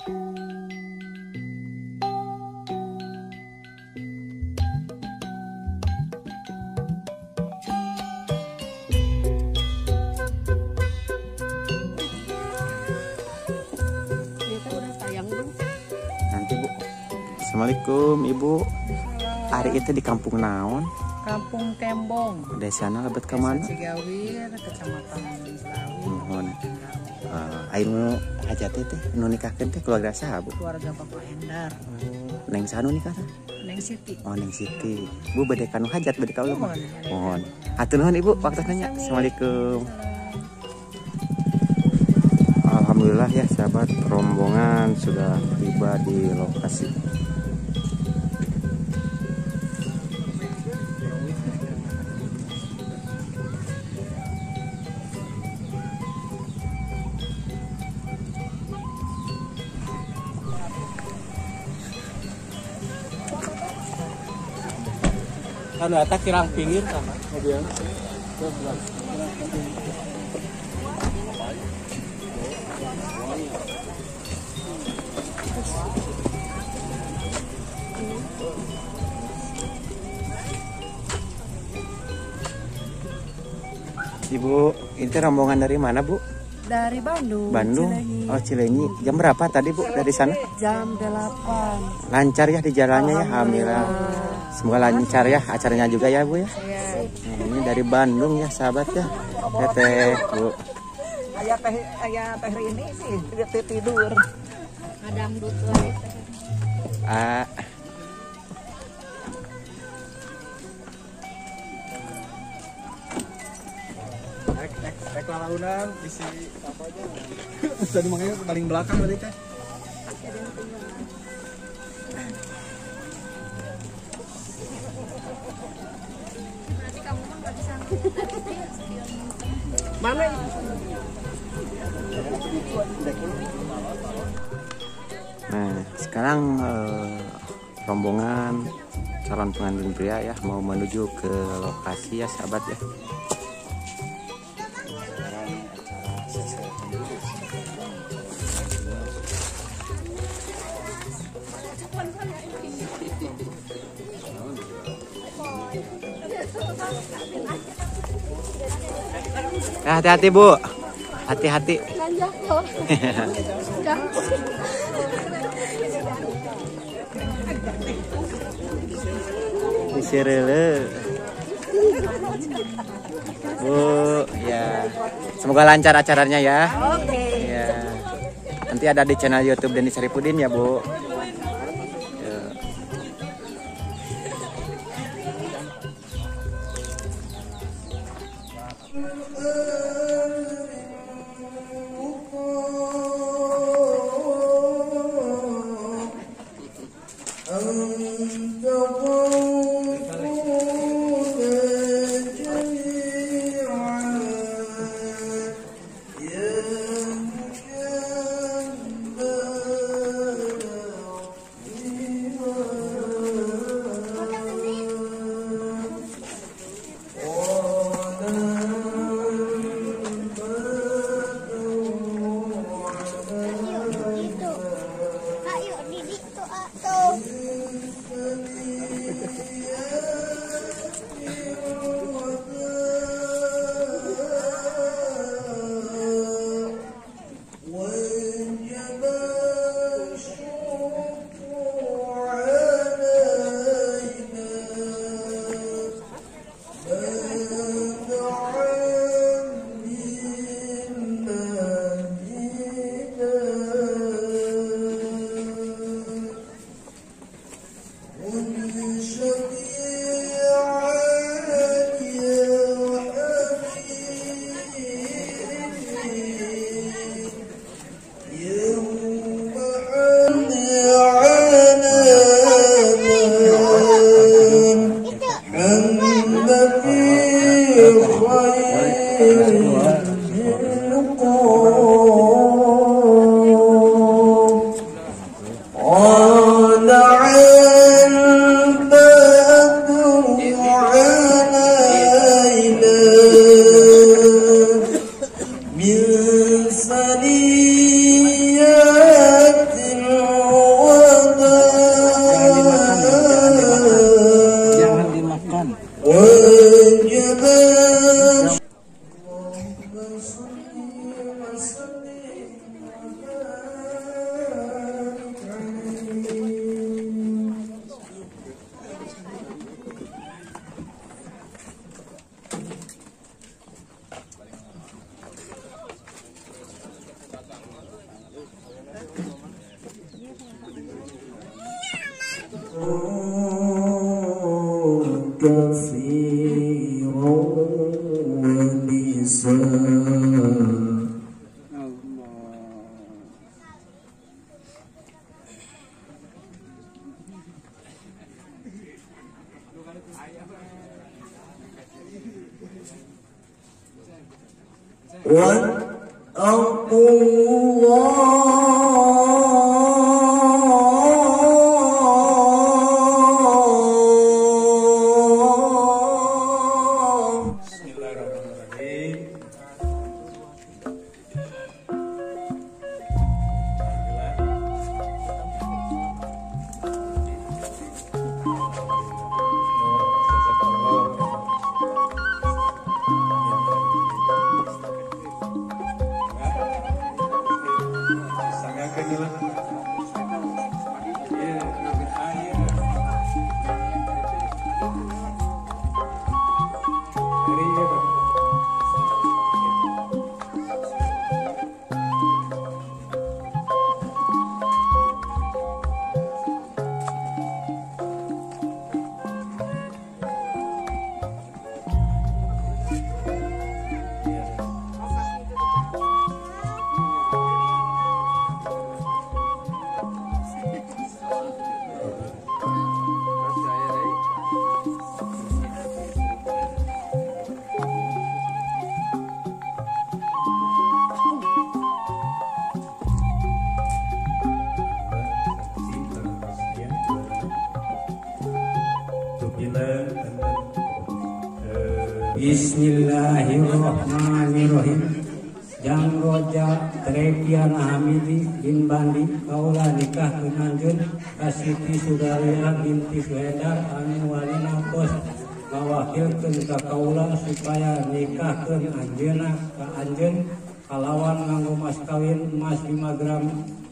Nanti Bu. Assalamualaikum Ibu. Hari itu di kampung naon? Kampung Tembong. Desana lebet ke mana? Cigawir, Kecamatan Slawi. Mohon. Ayo hajat teh nu nikahkeun teh keluarga saha Bu? Keluarga Bapak Endar. Neng sanu nikah teh? Neng Siti. Oh Neng Siti. Bu bade kanu hajat bade ka ulama. Mohon. Mohon. Hatur nuhun Ibu waktu nanya. Assalamualaikum. Alhamdulillah ya sahabat, rombongan sudah tiba di lokasi. Anu eta kirang pinggir sama mobil. Ibu, ini rombongan dari mana Bu? Dari Bandung. Bandung. Cileunyi. Oh Cileunyi. Jam berapa tadi Bu dari sana? Jam 8. Lancar ya di jalannya ya, alhamdulillah. Semoga lancar ya acaranya juga ya Bu ya. Nah, ini dari Bandung ya sahabat ya. Teteh Bu. Ayah teh ini sih tidur. Kadang dutu. Ah. Rek lalaunan isi apa aja. Tadi makanya paling belakang tadi teh. Mana? Nah, sekarang rombongan calon pengantin pria ya mau menuju ke lokasi ya sahabat ya. Nah, hati-hati Bu, hati-hati. Disirele. Bu, ya. Semoga lancar acaranya ya. Oke. Ya. Nanti ada di channel YouTube Denny Saripudin ya Bu. Ya. كثيرا ونساء واتقوا الله Bismillahirrahmanirrahim. Jang roja Trepian Hamidi bin Bandi kaula nikah kenanjeun Kasiti Sudaria binti Suhedar anu walina bos ngawakilkeun ka kaula supaya nikahkeun anjeunna ka anjeun kalawan nganggo mas kawin emas 5 gram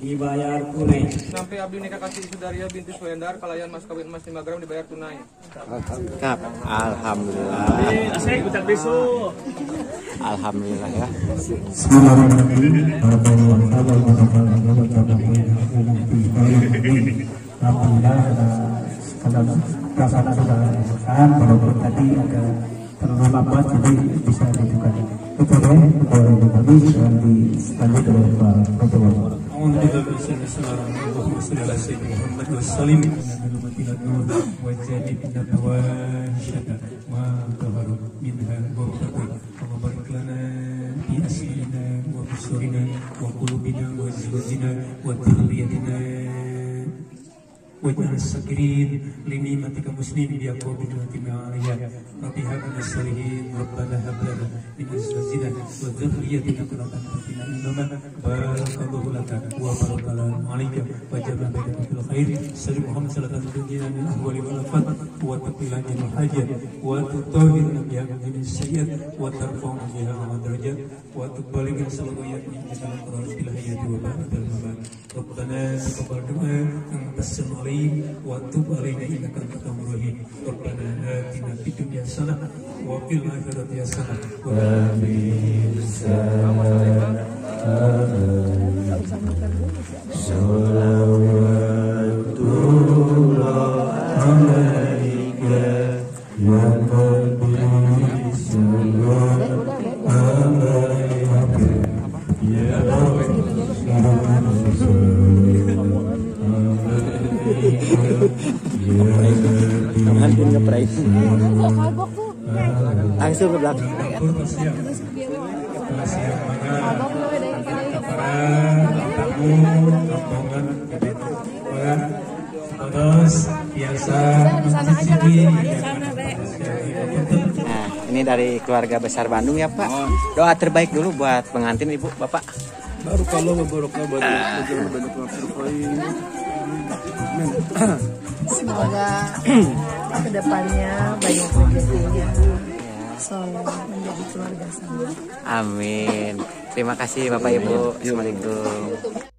dibayar tunai. Sampai abdi nikah kasih Sudaria binti Suhendar kalayan mas kawin emas 5 gram dibayar tunai. Kap, alhamdulillah. Asik ucap besok. Alhamdulillah ya. Walaupun tadi ada terlalu lambat jadi bisa dibuka. Itu boleh habis dan dilanjut oleh Pak Ketua. واجعل الساكرين لنعمتك مسلمين بأقوى بنعمتنا عليها رب هب لنا الصالحين ربنا هب لنا من أزواجنا وذريتنا قرة أعين إنما بارك الله لك وبارك عليك وجعلنا بينكم في الخير سلم محمد صلى الله عليه وسلم من أهوال والآفات وتقي لنا من الحاجة وتطهرنا بها من السيئات وترفعنا بها على درجات وتبلغنا صلوات من جزاء القرآن في الحياة وبعد الممات ربنا تقبل دعاء أنت السميع العليم وتب علينا إنك أنت التواب الرحيم ربنا آتنا في الدنيا حسنة وفي الآخرة حسنة وآمين صلوات الله عليك يا نبي سلام عليك يا Pengantin ngepray. Langsung ke belakang. Nah, ini dari keluarga besar Bandung ya Pak. Doa terbaik dulu buat pengantin Ibu, Bapak. Barokallah wa barakah banyak Semoga kedepannya banyak rezekinya, soleh menjadi keluarga sama. Amin. Terima kasih Bapak Ibu. Assalamualaikum.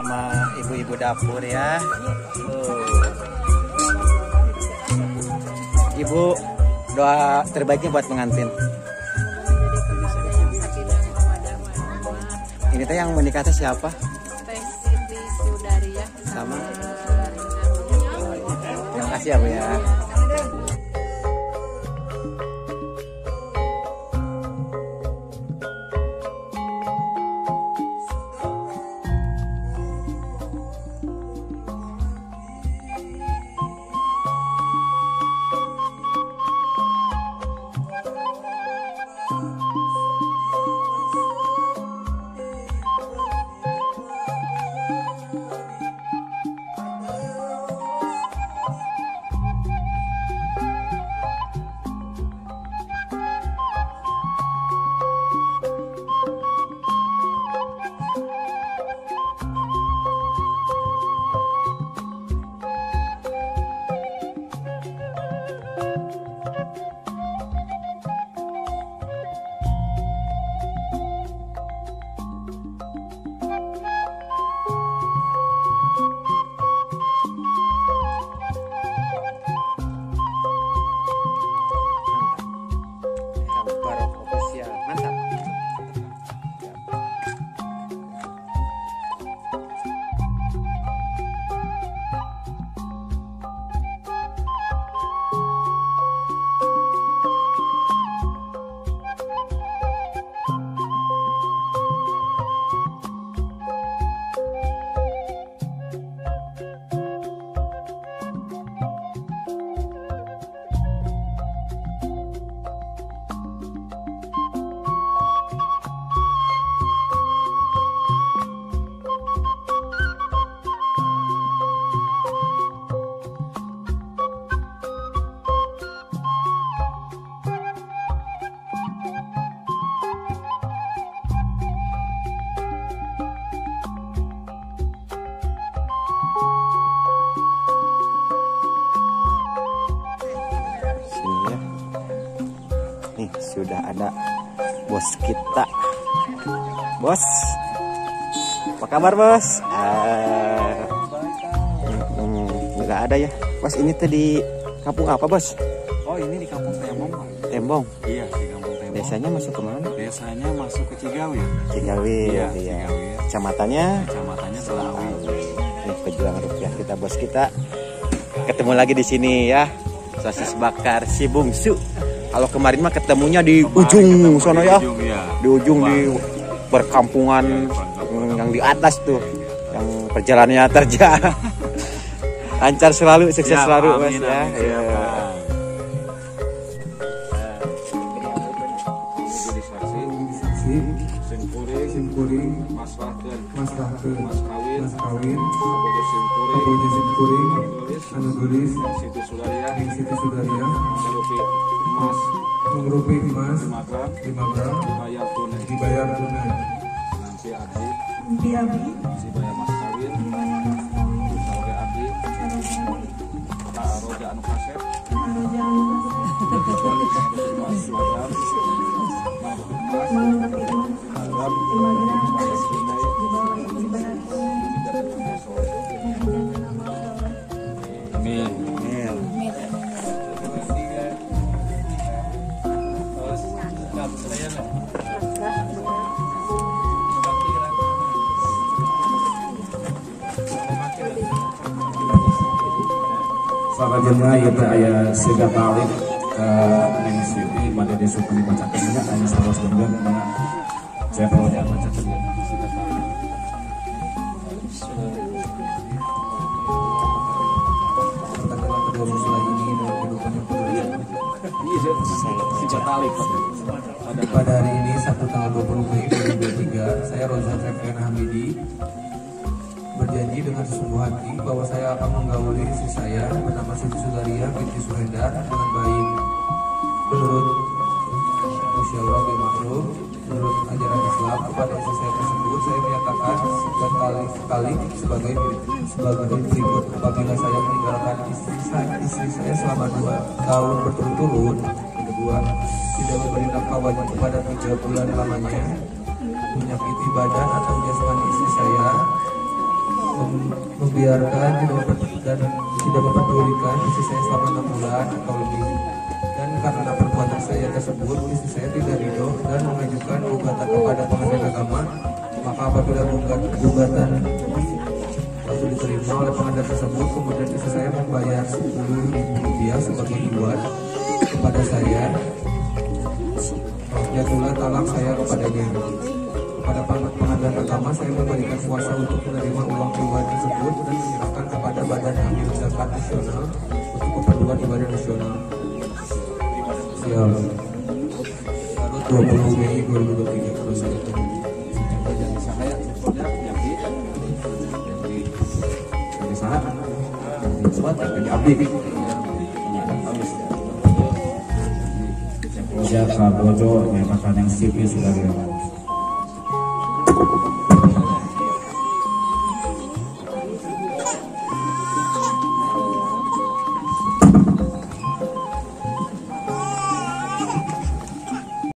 sama ibu-ibu dapur ya. Ibu, doa terbaiknya buat pengantin. Ini teh yang menikah teh siapa? Siti Sudaria Sama. Terima kasih ya Bu ya. Sudah ada bos kita. Bos, apa kabar bos? Nggak ada ya. Bos, ini tuh di kampung apa bos? Oh, ini di kampung Tembong. Tembong? Iya, di kampung Tembong. Desanya masuk kemana? Desanya masuk ke Cigawir. Cigawir, iya. Cigawir. Kecamatannya? Kecamatannya Selawi. Ini pejuang rupiah kita, bos kita. Ketemu lagi di sini ya. Sosis bakar si bungsu. Kalau kemarin mah ketemunya di ujung sono ya. Di ujung di perkampungan yang di atas tuh. Yang perjalanannya terjal. Lancar selalu, sukses selalu Mas ya. Ya. Simkuring, Mas Kawin, Abojo Simkuring, anu gelis, Siti Sudaria, mengrupi emas 5 gram, dibayar tunai. nanti Abdi, Abdi, bayar Mas Kawin, Salwe Abdi, Pak Roja anu kaset, Mas Sakajana ieu teh aya siga talik Neng Siti pada desa dibacakeunnya aya saros beungeun mana saya perlu dibacakeun. Katakanlah kedua mempelai ini dalam kehidupan yang pada hari ini 1 tanggal 20 Mei 2023 saya Rozan Refrian Hamidi berjanji dengan sesungguh hati bahwa saya akan menggauli istri saya bernama Siti Sudaria binti Suhendar dengan baik. Menurut Musyawarah bil Ma'ruf, menurut ajaran Islam, kepada istri saya tersebut saya menyatakan sekali sebagai berikut: apabila saya meninggalkan istri saya selama 2 tahun berturut-turut, kedua, tidak memberi nafkah wajib kepada 3 bulan lamanya, menyakiti badan atau jasmani istri saya, membiarkan dan tidak mempedulikan istri saya selama 6 bulan atau lebih. Dan karena perbuatan saya tersebut, istri saya tidak ridho dan mengajukan gugatan kepada pengadilan agama. Maka apabila gugatan itu diterima oleh pengadilan tersebut, kemudian istri saya membayar 10.000 rupiah sebagai iuran kepada saya. Jatuhlah talak saya kepadanya. Pada pengadilan agama saya memberikan kuasa untuk menerima uang iuran tersebut dan menyerahkan kepada Badan Amil Zakat Nasional untuk keperluan ibadah nasional. Siap. Lalu 20 Mei 2023 terus itu. Siap, Bojo, yang makan yang sipil sudah lewat.